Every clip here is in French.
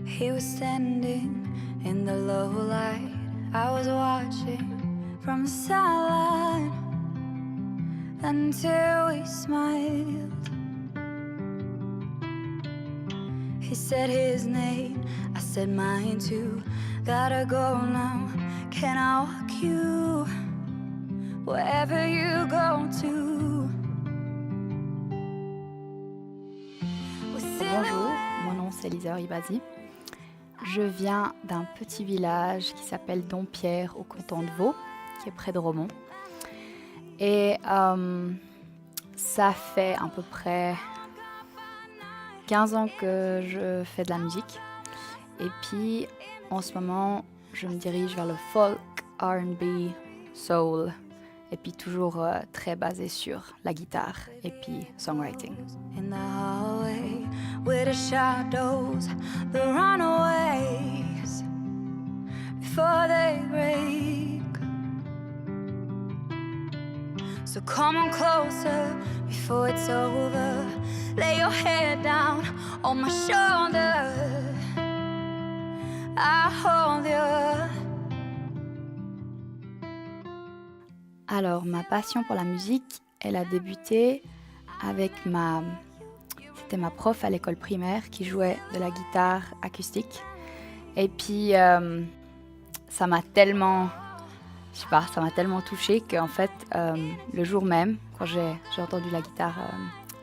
He was standing in the low light. I was watching from the sideline until we smiled. He said his name, I said mine too. Gotta go now, can I walk you wherever you go to? Bonjour, mon nom c'est Lisa Ribasi. Je viens d'un petit village qui s'appelle Dompierre au canton de Vaud, qui est près de Romont. Et ça fait à peu près 15 ans que je fais de la musique. Et puis en ce moment, je me dirige vers le folk, R&B, soul. Et puis toujours très basé sur la guitare et puis songwriting. In the hallway with the shadows, the runaways before they break. So come on closer before it's over. Lay your head down on my shoulder. I hold you. Alors, ma passion pour la musique, elle a débuté avec c'était ma prof à l'école primaire qui jouait de la guitare acoustique. Et puis, ça m'a tellement touchée qu'en fait, le jour même, quand j'ai entendu la guitare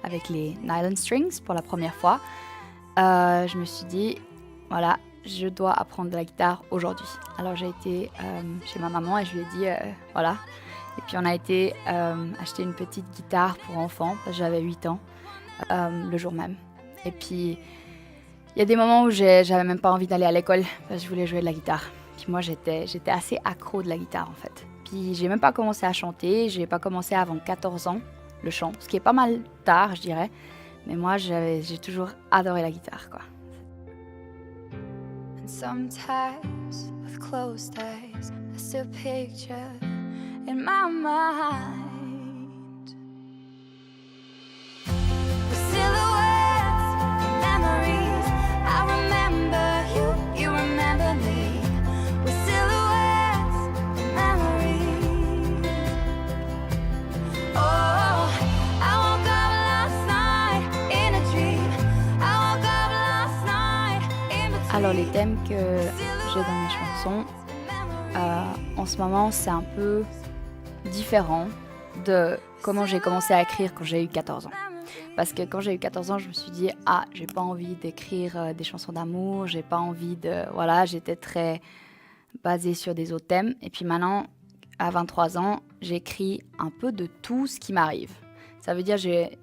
avec les nylon strings pour la première fois, je me suis dit, voilà, je dois apprendre de la guitare aujourd'hui. Alors, j'ai été chez ma maman et je lui ai dit, voilà. Et puis on a été acheter une petite guitare pour enfants, parce que j'avais 8 ans, le jour même. Et puis il y a des moments où j'avais même pas envie d'aller à l'école, parce que je voulais jouer de la guitare. Puis moi j'étais assez accro de la guitare en fait. Puis j'ai même pas commencé à chanter, j'ai pas commencé avant 14 ans, le chant, ce qui est pas mal tard je dirais. Mais moi j'ai toujours adoré la guitare quoi. And sometimes with closed eyes, I still picture in my mind the silhouettes, memories. I remember you, you remember me. With silhouettes, memories. Oh, I woke up last night in a dream. I woke up last night in between. Alors les thèmes que j'ai dans mes chansons, en ce moment c'est un peu différent de comment j'ai commencé à écrire quand j'ai eu 14 ans. Parce que quand j'ai eu 14 ans, je me suis dit « j'ai pas envie d'écrire des chansons d'amour, j'ai pas envie de... » Voilà, j'étais très basée sur des autres thèmes. Et puis maintenant, à 23 ans, j'écris un peu de tout ce qui m'arrive. Ça veut dire j'ai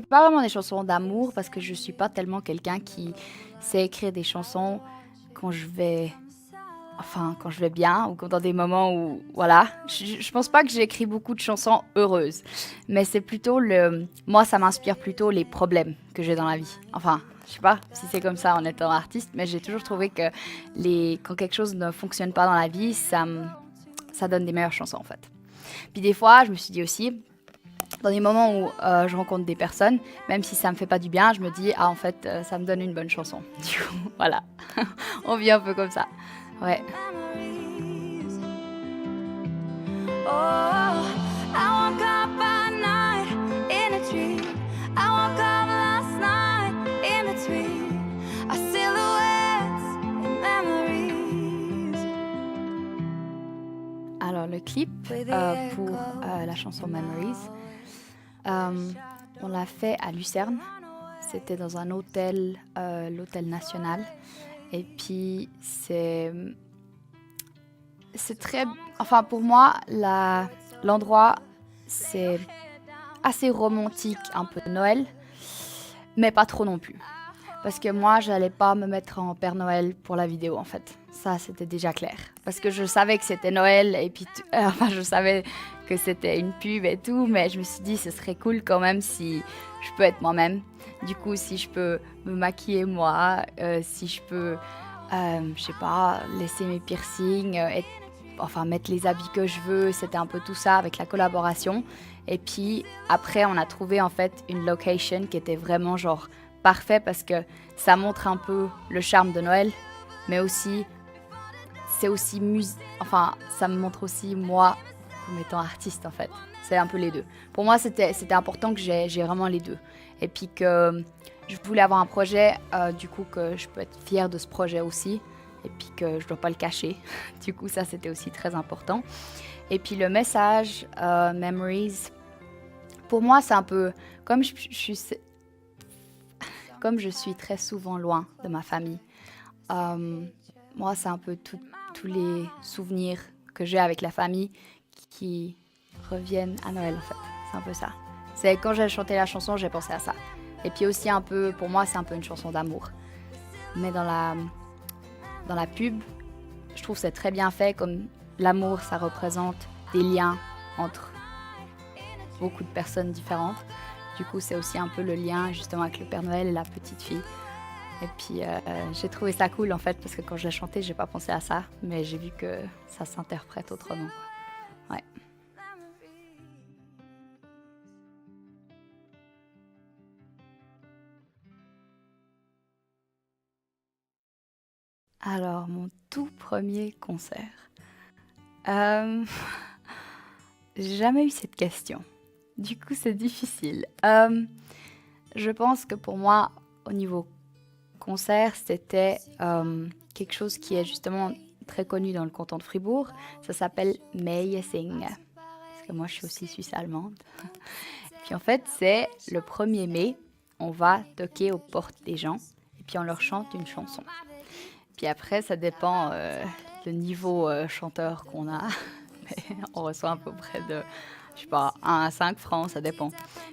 pas vraiment des chansons d'amour parce que je suis pas tellement quelqu'un qui sait écrire des chansons quand je vais bien ou dans des moments où, voilà, je pense pas que j'écris beaucoup de chansons heureuses, mais c'est plutôt moi ça m'inspire plutôt les problèmes que j'ai dans la vie. Enfin, je sais pas si c'est comme ça en étant artiste, mais j'ai toujours trouvé que quand quelque chose ne fonctionne pas dans la vie, ça donne des meilleures chansons en fait. Puis des fois, je me suis dit aussi, dans des moments où je rencontre des personnes, même si ça me fait pas du bien, je me dis, en fait, ça me donne une bonne chanson. Du coup, voilà, on vit un peu comme ça. Ouais. Memories. Oh, I woke up at night in a dream. I woke up last night in between our silhouettes and memories. Alors le clip pour la chanson Memories, on l'a fait à Lucerne. C'était dans un hôtel, l'hôtel national. Et puis, c'est très... Enfin, pour moi, l'endroit, c'est assez romantique, un peu Noël, mais pas trop non plus. Parce que moi, j'allais pas me mettre en Père Noël pour la vidéo, en fait. Ça, c'était déjà clair. Parce que je savais que c'était Noël, et puis... je savais que c'était une pub et tout, mais je me suis dit, ce serait cool quand même si je peux être moi-même. Du coup, si je peux me maquiller moi, si je peux, je sais pas, laisser mes piercings, mettre les habits que je veux, c'était un peu tout ça avec la collaboration. Et puis après, on a trouvé en fait une location qui était vraiment genre parfait parce que ça montre un peu le charme de Noël, mais aussi, c'est aussi enfin, ça me montre aussi moi comme étant artiste en fait. C'est un peu les deux. Pour moi, c'était important que j'ai vraiment les deux. Et puis que je voulais avoir un projet, du coup que je peux être fière de ce projet aussi. Et puis que je dois pas le cacher. Du coup, ça, c'était aussi très important. Et puis le message, Memories, pour moi, c'est un peu comme comme je suis très souvent loin de ma famille. Moi, c'est un peu tous les souvenirs que j'ai avec la famille qui reviennent à Noël, en fait. C'est un peu ça. C'est quand j'ai chanté la chanson, j'ai pensé à ça. Et puis aussi un peu, pour moi, c'est un peu une chanson d'amour. Mais dans la pub, je trouve que c'est très bien fait, comme l'amour, ça représente des liens entre beaucoup de personnes différentes. Du coup, c'est aussi un peu le lien justement avec le Père Noël et la petite fille. Et puis, j'ai trouvé ça cool en fait, parce que quand je l'ai chanté, j'ai pas pensé à ça, mais j'ai vu que ça s'interprète autrement. Ouais. Alors, mon tout premier concert. J'ai jamais eu cette question. Du coup, c'est difficile. Je pense que pour moi, au niveau concert, c'était quelque chose qui est justement très connu dans le canton de Fribourg. Ça s'appelle Meillesing. Parce que moi, je suis aussi suisse-allemande. Puis en fait, c'est le 1er mai, on va toquer aux portes des gens et puis on leur chante une chanson. Puis après, ça dépend le niveau chanteur qu'on a. Mais on reçoit à peu près de, je sais pas, 1 à 5 francs, ça dépend.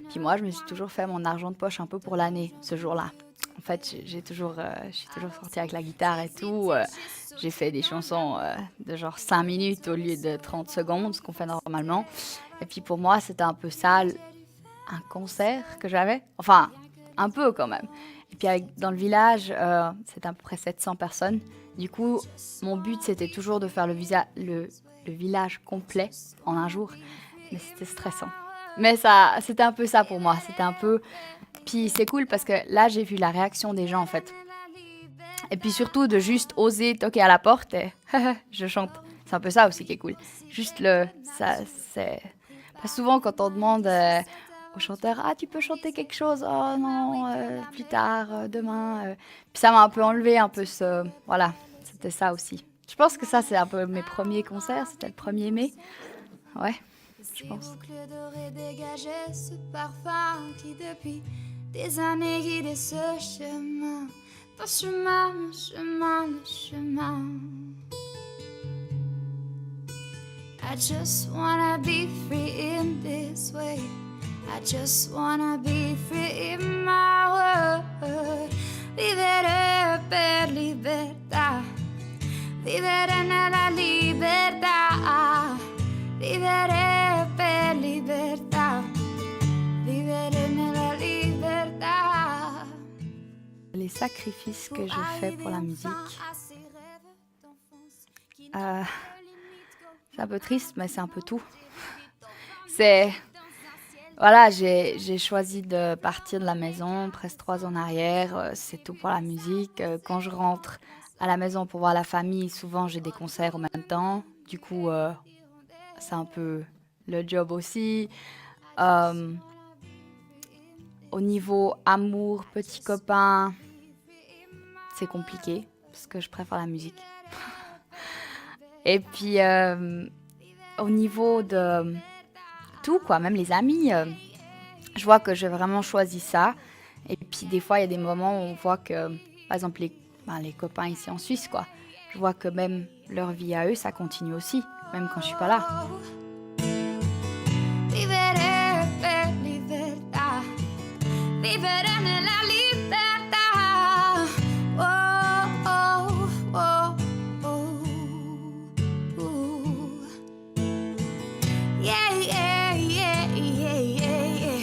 Puis moi, je me suis toujours fait mon argent de poche un peu pour l'année, ce jour-là. En fait, je suis toujours sortie avec la guitare et tout. J'ai fait des chansons de genre 5 minutes au lieu de 30 secondes, ce qu'on fait normalement. Et puis pour moi, c'était un peu ça, un concert que j'avais. Enfin, un peu quand même. Et puis dans le village, c'était à peu près 700 personnes. Du coup, mon but, c'était toujours de faire le village complet en un jour. Mais c'était stressant. Mais ça, c'était un peu ça pour moi. C'était un peu... Puis c'est cool parce que là, j'ai vu la réaction des gens, en fait. Et puis surtout, de juste oser toquer à la porte et je chante. C'est un peu ça aussi qui est cool. Juste ça, c'est... Pas souvent, quand on demande au chanteur, ah, tu peux chanter quelque chose? Oh non, plus tard, demain. Puis ça m'a un peu enlevé un peu ce... Voilà, c'était ça aussi. Je pense que ça, c'est un peu mes premiers concerts. C'était le 1er mai. Ouais, je pense. Ces boucles dorées dégageaient ce parfum qui depuis des années guidait ce chemin. Ton chemin, mon chemin, le chemin. I just wanna be free in this way. I just wanna be free in my world. Vivere per libertà. Vivere nella libertà. Vivere per libertà. Vivere nella libertà. Les sacrifices que j'ai faits pour la musique. C'est un peu triste, mais c'est un peu tout. C'est... Voilà, j'ai choisi de partir de la maison presque 3 ans en arrière. C'est tout pour la musique. Quand je rentre à la maison pour voir la famille, souvent j'ai des concerts en même temps. Du coup, c'est un peu le job aussi. Au niveau amour, petit copain, c'est compliqué parce que je préfère la musique. Et puis, au niveau de tout, quoi, même les amis, je vois que j'ai vraiment choisi ça. Et puis, des fois, il y a des moments où on voit que, par exemple, les copains ici en Suisse, quoi, je vois que même leur vie à eux, ça continue aussi, même quand je suis pas là. Vivere per libertà. Vivere nella libertà. Oh, oh, oh, oh, oh. Yeah, yeah, yeah, yeah, yeah, yeah.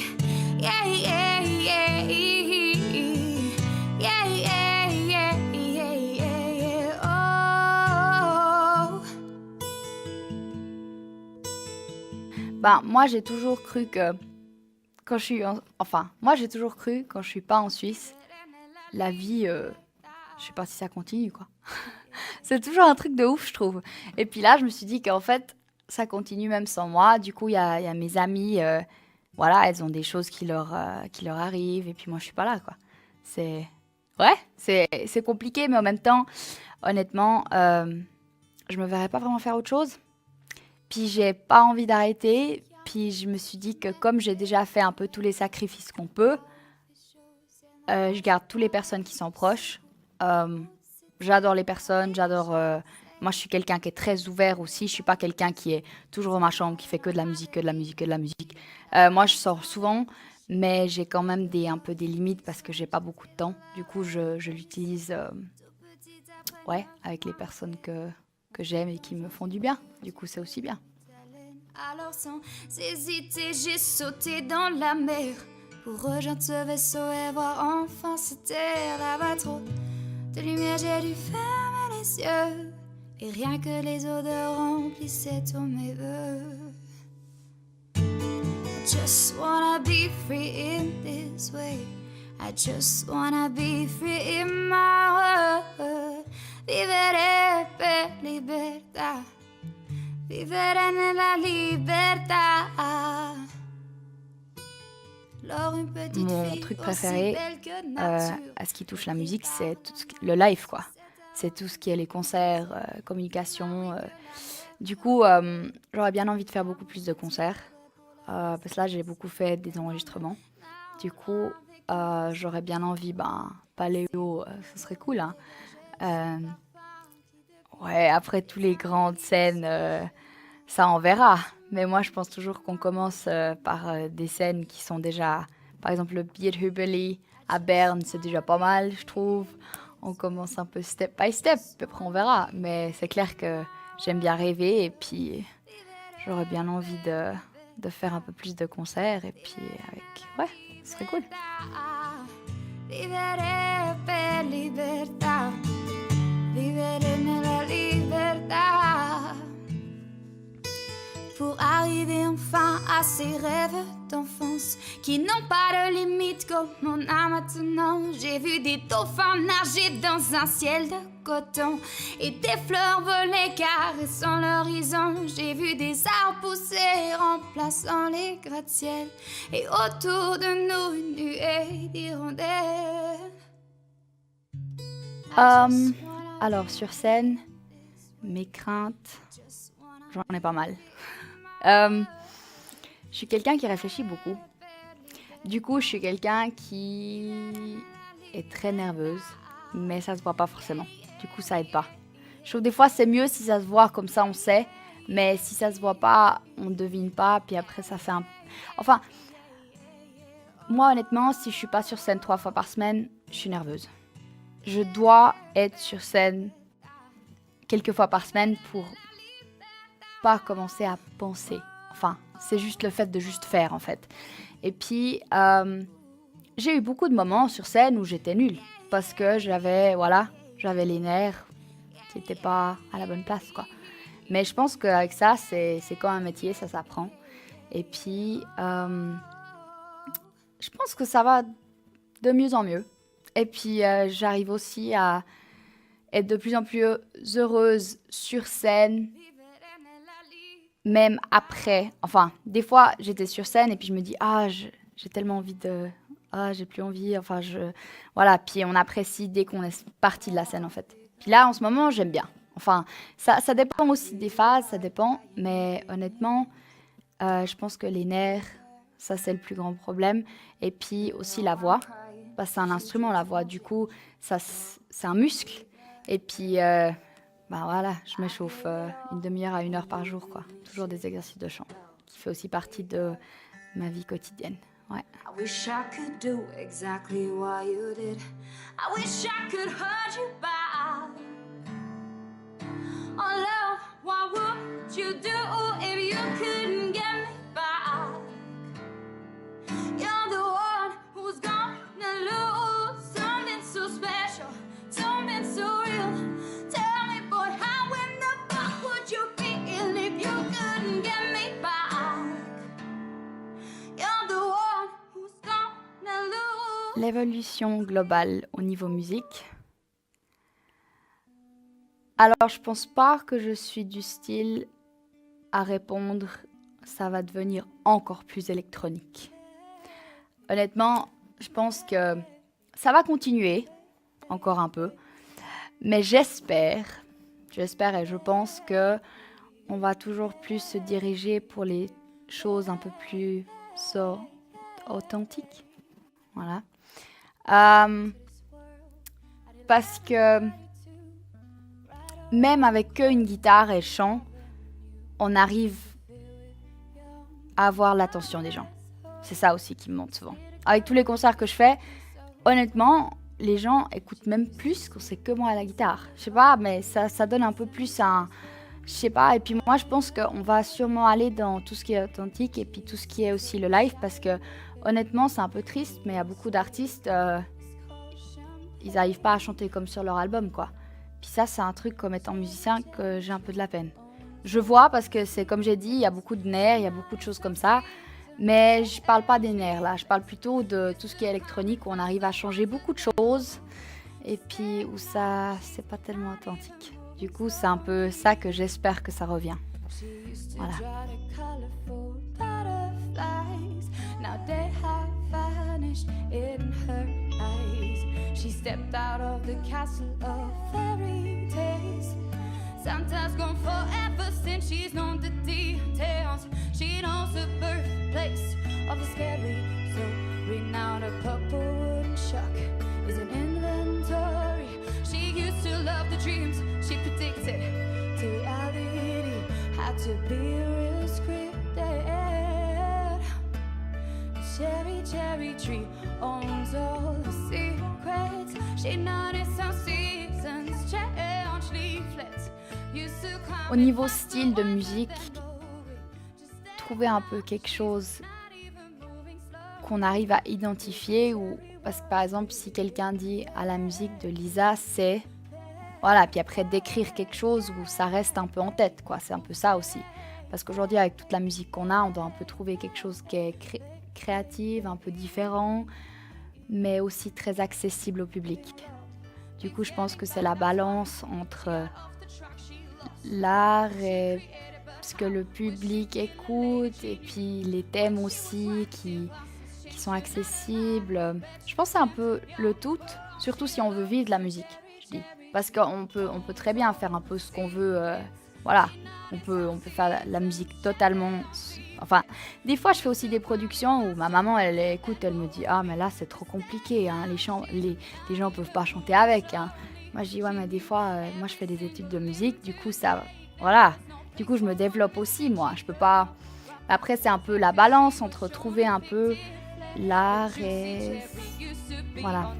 Yeah, yeah, yeah, yeah, yeah, yeah, yeah, yeah. Oh. Ben, moi, j'ai toujours cru que quand je suis moi, j'ai toujours cru quand je suis pas en Suisse la vie, je sais pas si ça continue, quoi. C'est toujours un truc de ouf, je trouve. Et puis là, je me suis dit qu'en fait, ça continue même sans moi. Du coup, il y a mes amis, voilà, elles ont des choses qui leur arrivent, et puis moi, je suis pas là, quoi. C'est... Ouais, c'est compliqué, mais en même temps, honnêtement, je me verrais pas vraiment faire autre chose. Puis j'ai pas envie d'arrêter. Puis je me suis dit que comme j'ai déjà fait un peu tous les sacrifices qu'on peut, je garde toutes les personnes qui sont proches. Euh, j'adore les personnes, j'adore. Moi, je suis quelqu'un qui est très ouvert aussi. Je suis pas quelqu'un qui est toujours dans ma chambre, qui fait que de la musique, que de la musique, que de la musique. Moi, je sors souvent, mais j'ai quand même un peu des limites parce que j'ai pas beaucoup de temps. Du coup, je l'utilise, ouais, avec les personnes que j'aime et qui me font du bien. Du coup, c'est aussi bien. Alors sans hésiter, j'ai sauté dans la mer pour rejoindre ce vaisseau et voir enfin cette terre. Là-bas trop de lumière, j'ai dû fermer les yeux et rien que les odeurs remplissaient tous mes vœux. I just wanna be free in this way. I just wanna be free in my world. Vivere per libertà. Vivere nella libertà. Mon truc préféré, à ce qui touche la musique, c'est le live, quoi. C'est tout ce qui est les concerts, communication. Du coup, j'aurais bien envie de faire beaucoup plus de concerts. Parce que là, j'ai beaucoup fait des enregistrements. Du coup, j'aurais bien envie, Paléo, ce serait cool, hein. Ouais, après tous les grandes scènes, ça on verra. Mais moi, je pense toujours qu'on commence par des scènes qui sont déjà... Par exemple, le Bierhübeli à Berne, c'est déjà pas mal, je trouve. On commence un peu step by step, puis après on verra. Mais c'est clair que j'aime bien rêver et puis j'aurais bien envie de faire un peu plus de concerts. Et puis avec... Ouais, ce serait cool. Vivere per libertà. Vivere nella libertà. Pour arriver enfin à ces rêves d'enfance qui n'ont pas de limite comme on a maintenant. J'ai vu des dauphins nager dans un ciel de coton et des fleurs voler caressant l'horizon. J'ai vu des arbres pousser remplaçant les gratte-ciels et autour de nous une nuée d'hirondelles. Alors, sur scène, mes craintes, j'en ai pas mal. Je suis quelqu'un qui réfléchit beaucoup. Du coup, je suis quelqu'un qui est très nerveuse, mais ça se voit pas forcément. Du coup, ça aide pas. Je trouve des fois c'est mieux si ça se voit, comme ça on sait, mais si ça se voit pas, on devine pas, puis après ça fait un... Enfin, moi honnêtement, si je suis pas sur scène 3 fois par semaine, je suis nerveuse. Je dois être sur scène quelques fois par semaine pour pas commencer à penser. Enfin, c'est juste le fait de juste faire, en fait. Et puis, j'ai eu beaucoup de moments sur scène où j'étais nulle. Parce que j'avais les nerfs qui n'étaient pas à la bonne place, quoi. Mais je pense qu'avec ça, c'est comme un métier, ça s'apprend. Et puis, je pense que ça va de mieux en mieux. Et puis, j'arrive aussi à être de plus en plus heureuse sur scène, même après. Enfin, des fois, j'étais sur scène et puis je me dis, j'ai tellement envie de... j'ai plus envie. Enfin, voilà, puis on apprécie dès qu'on est parti de la scène, en fait. Puis là, en ce moment, j'aime bien. Enfin, ça dépend aussi des phases, ça dépend. Mais honnêtement, je pense que les nerfs, ça, c'est le plus grand problème. Et puis aussi la voix. Parce que c'est un instrument, la voix. Du coup, c'est un muscle. Et puis, voilà, je m'échauffe une demi-heure à 1 heure par jour, quoi. Toujours des exercices de chant, qui fait aussi partie de ma vie quotidienne. Ouais. I wish I could do exactly what you did. I wish I could hold you back. Oh love, what would you do if you couldn't get me back? You're the one who's gonna lose something so special, something so real. Tell me, boy, how in the fuck would you feel if you couldn't get me back? You're the one who's gonna lose. l'évolution globale au niveau musique. Alors, je pense pas que je suis du style à répondre, ça va devenir encore plus électronique. Honnêtement, je pense que ça va continuer encore un peu, mais j'espère et je pense que on va toujours plus se diriger pour les choses un peu plus authentiques. Voilà. Parce que même avec qu'une guitare et chant, on arrive à avoir l'attention des gens. C'est ça aussi qui me monte souvent. Avec tous les concerts que je fais, honnêtement, les gens écoutent même plus quand c'est que moi à la guitare. Je sais pas, mais ça donne un peu plus un... Je sais pas, et puis moi je pense qu'on va sûrement aller dans tout ce qui est authentique et puis tout ce qui est aussi le live parce que honnêtement c'est un peu triste, mais il y a beaucoup d'artistes, ils n'arrivent pas à chanter comme sur leur album quoi. Puis ça c'est un truc comme étant musicien que j'ai un peu de la peine. Je vois parce que c'est comme j'ai dit, il y a beaucoup de nerfs, il y a beaucoup de choses comme ça. Mais je parle pas des nerfs là, je parle plutôt de tout ce qui est électronique où on arrive à changer beaucoup de choses et puis où ça c'est pas tellement authentique. Du coup, c'est un peu ça que j'espère que ça revient. Voilà. Santa's gone forever since she's known the details. She knows the birthplace of the scary story. Now the purple wooden shark is an inventory. She used to love the dreams she predicted. To reality had to be real scripted. The cherry tree owns all the secrets. She noticed how seasons change leaflets. Au niveau style de musique, trouver un peu quelque chose qu'on arrive à identifier ou parce que par exemple si quelqu'un dit à la musique de Lisa c'est voilà puis après d'écrire quelque chose où ça reste un peu en tête quoi, c'est un peu ça aussi parce qu'aujourd'hui avec toute la musique qu'on a on doit un peu trouver quelque chose qui est créative, un peu différent mais aussi très accessible au public. Du coup je pense que c'est la balance entre l'art et ce que le public écoute et puis les thèmes aussi qui sont accessibles. Je pense que c'est un peu le tout, surtout si on veut vivre de la musique, je dis. Parce qu'on peut très bien faire un peu ce qu'on veut. Voilà, on peut faire la musique totalement... Enfin, des fois, je fais aussi des productions où ma maman, elle écoute, elle me dit « Ah, mais là, c'est trop compliqué, hein, les gens ne peuvent pas chanter avec. Hein. » Moi, je dis « Ouais, mais des fois, moi, je fais des études de musique, du coup, ça... Voilà, du coup, je me développe aussi, moi. Je peux pas... Après, c'est un peu la balance entre trouver un peu l'art et... Voilà.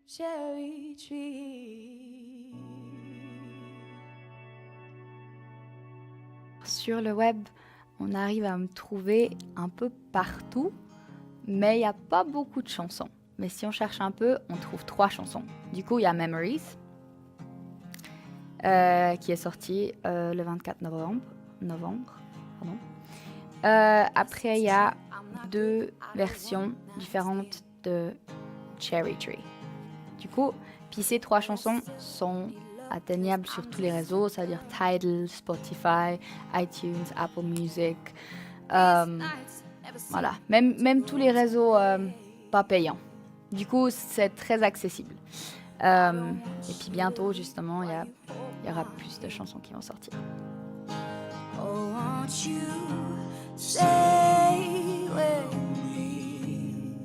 Cherry tree. Sur le web, on arrive à me trouver un peu partout, mais il n'y a pas beaucoup de chansons. Mais si on cherche un peu, on trouve 3 chansons. Du coup, il y a Memories, qui est sorti le 24 novembre. Après, il y a 2 versions différentes de Cherry Tree. Du coup, puis ces 3 chansons sont atteignables sur tous les réseaux, c'est-à-dire Tidal, Spotify, iTunes, Apple Music, voilà, même tous les réseaux pas payants. Du coup, c'est très accessible. Et puis bientôt, justement, il y aura plus de chansons qui vont sortir. Oh, won't you stay with me?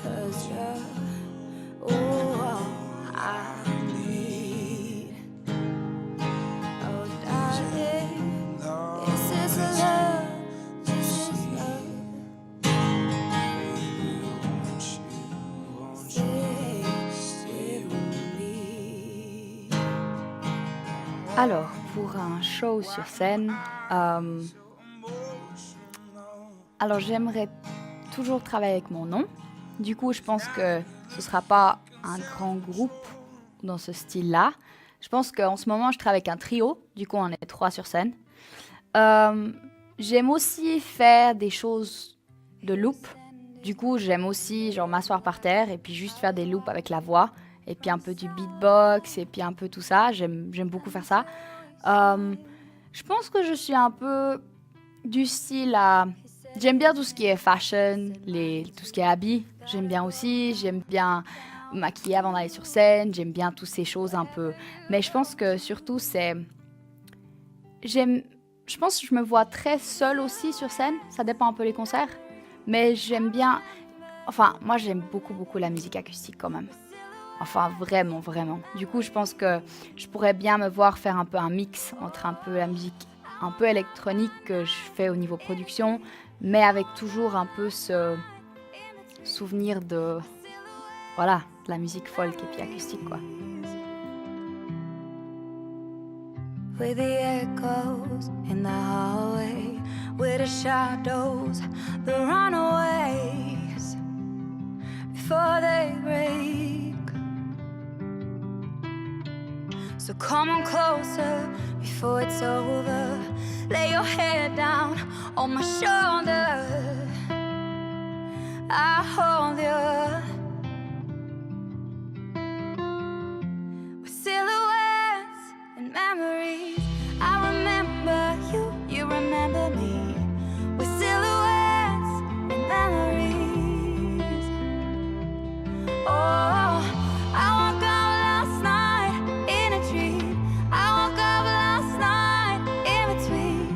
'Cause you're all I need. Oh, darling, this is love. This is love. Stay with me. Alors, pour un show sur scène, alors j'aimerais toujours travailler avec mon nom. Du coup, je pense que ce ne sera pas un grand groupe dans ce style-là. Je pense qu'en ce moment, je travaille avec un trio. Du coup, on est 3 sur scène. J'aime aussi faire des choses de loop. Du coup, j'aime aussi genre m'asseoir par terre et puis juste faire des loops avec la voix. Et puis un peu du beatbox et puis un peu tout ça. J'aime beaucoup faire ça. Je pense que je suis un peu du style à... J'aime bien tout ce qui est fashion, tout ce qui est habits. J'aime bien aussi. J'aime bien maquiller avant d'aller sur scène. J'aime bien toutes ces choses un peu. Mais je pense que surtout, c'est... Je pense que je me vois très seule aussi sur scène. Ça dépend un peu les concerts. Mais j'aime bien... Enfin, moi, j'aime beaucoup la musique acoustique quand même. Enfin, vraiment. Du coup, je pense que je pourrais bien me voir faire un peu un mix entre un peu la musique un peu électronique que je fais au niveau production, mais avec toujours un peu ce souvenir de, voilà, de la musique folk et puis acoustique, quoi. With the echoes in the hallway, with the shadows, the runaways, before they break. So come on closer before it's over. Lay your head down on my shoulder. I hold you. With silhouettes and memories, I remember you, you remember me. With silhouettes and memories. Oh, I woke up last night in a dream. I woke up last night in between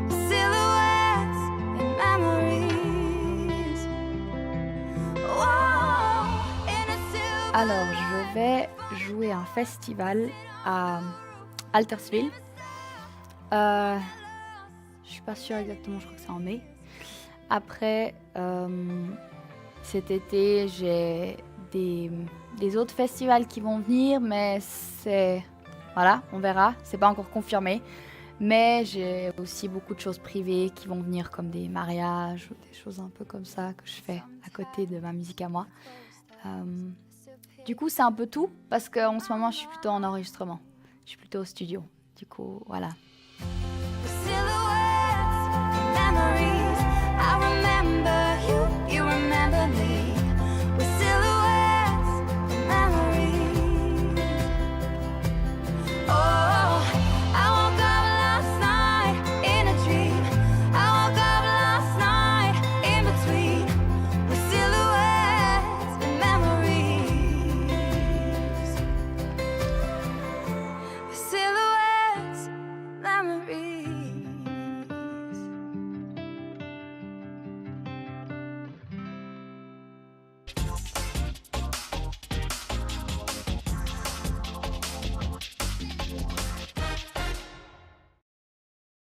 silhouettes and memories. Oh, in a silhouette. Alors, je vais jouer un festival à Altersville. Je suis pas sûre exactement, je crois que c'est en mai. Après, cet été, j'ai des autres festivals qui vont venir, mais voilà, on verra. C'est pas encore confirmé. Mais j'ai aussi beaucoup de choses privées qui vont venir, comme des mariages ou des choses un peu comme ça que je fais à côté de ma musique à moi. Du coup, c'est un peu tout, parce qu'en ce moment, je suis plutôt en enregistrement. Je suis plutôt au studio. Du coup, voilà. Silhouettes, memories. I remember you, you remember me. With silhouettes, memories. Oh, I woke up last night in a dream. I woke up last night in between. With silhouettes and memories. With silhouettes, memories.